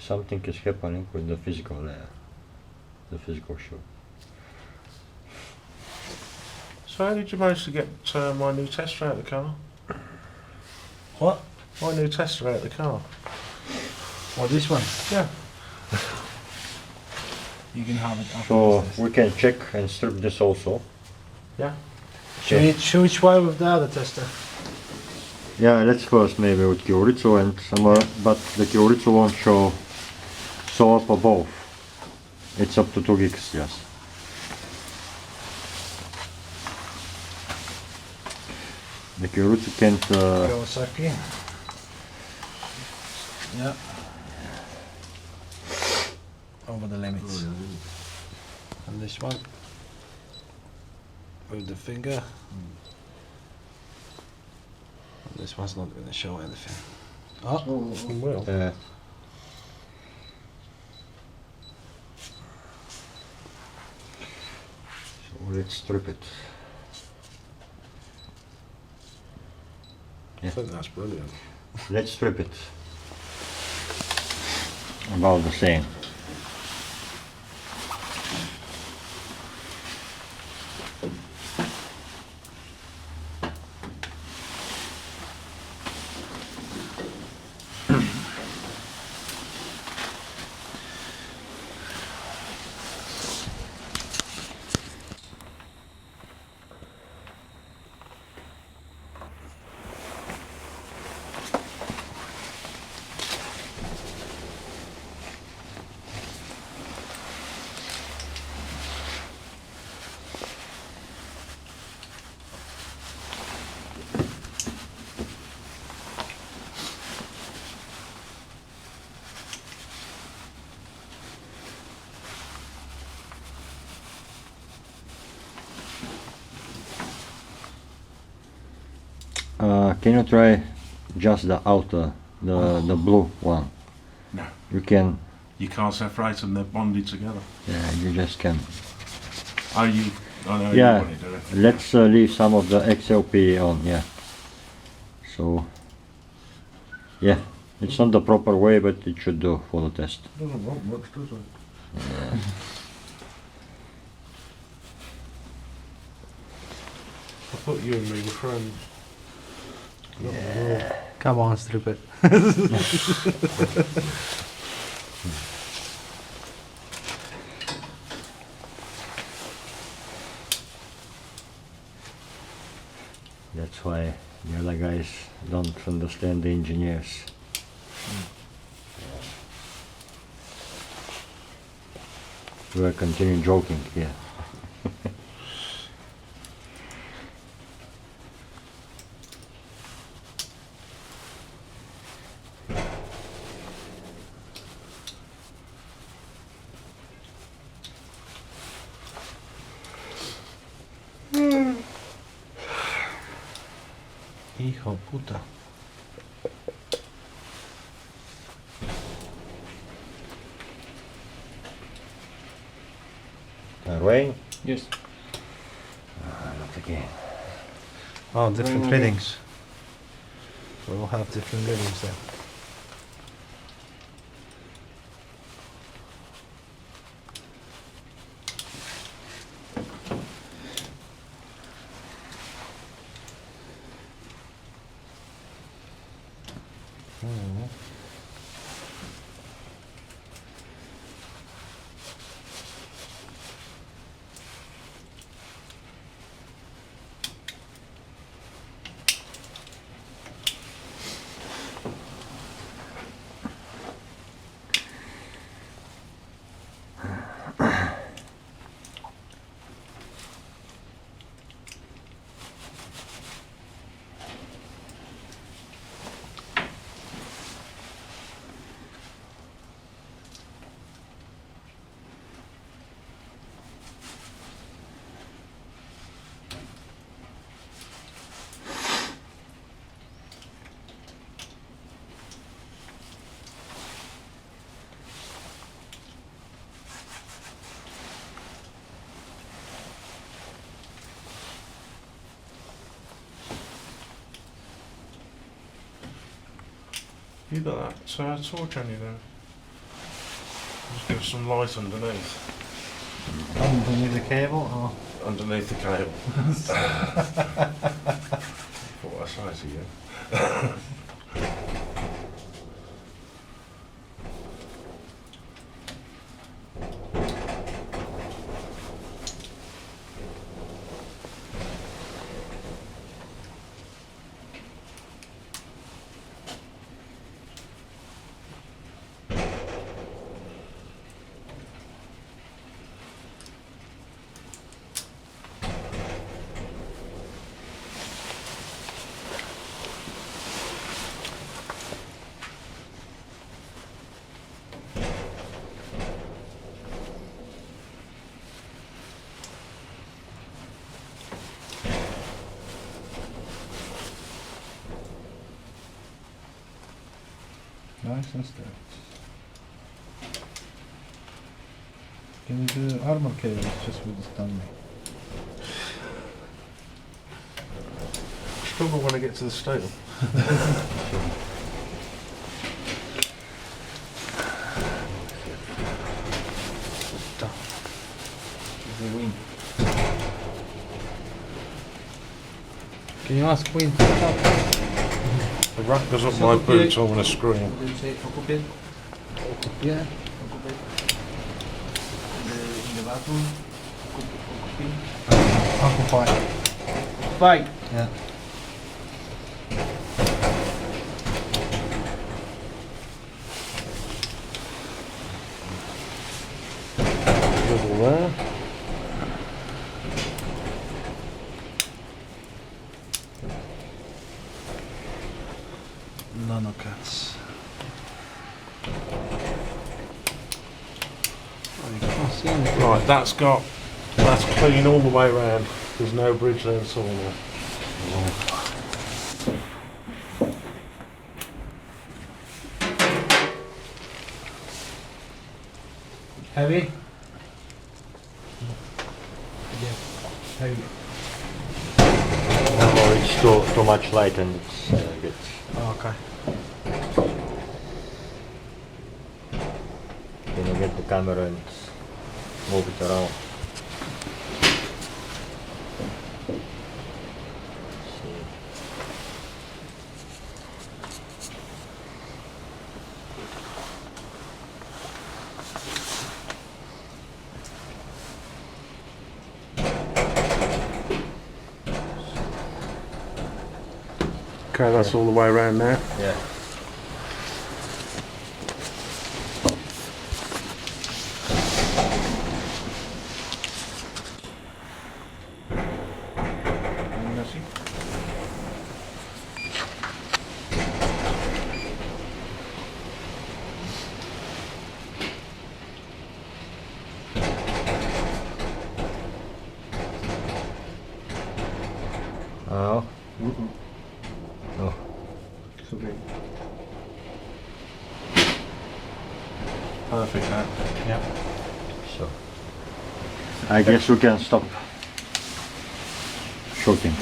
something is happening with the physical layer, the physical shoe. So how did you manage to get my new tester out of the car? What? My new tester out of the car? What, this one? Yeah. You can have it after So this test. we can check and strip this also. Yeah. Should we try with the other tester? Yeah, let's first maybe with Kyoritsu and some, but the Kyoritsu won't show up above. It's up to 2 gigs, yes. The Kyoritsu can't. Kawasaki. Yeah. Over the limits. And this one with the finger. And this one's not going to show anything. Oh, Well. So let's strip it. I think that's brilliant. Let's strip it. About the same. Can you try just the outer, the blue one? No. You can. You can't separate them, they're bonded together. Yeah, you just can. Oh, you. I know Yeah, you want to do it. let's leave some of the XLP on, yeah. So, yeah, it's not the proper way, but it should do for the test. Doesn't want much, does it? Yeah. I thought you and me were friends. Yeah. come on, strip it. That's why the other guys don't understand the engineers. We are continuing joking here. Hijo puta. Rain? Yes. Not again. Oh, different readings. We'll have different readings then. You got that torch on you there. Just give some light underneath. Underneath the cable, or? Underneath the cable. What I say to you. Nice and straight. Can you do armor cables just with the Stanley? Struggle when I get to the steel. Can you ask Queen to help? The rack goes up my boots, I'm going to scream. Yeah. In the bathroom, Occupy. fight. Yeah. Little there. Nano cuts. Oh, you can't see anything. Right, that's clean all the way round. There's no bridge there at all now. Heavy? Yeah, heavy. No, it's too much light and it's good. Oh, okay. Can you get the camera and move it around? See. Okay, that's all the way around now. Yeah. Oh. Oh. It's okay. Perfect now. Yeah. So I guess we can stop shooting.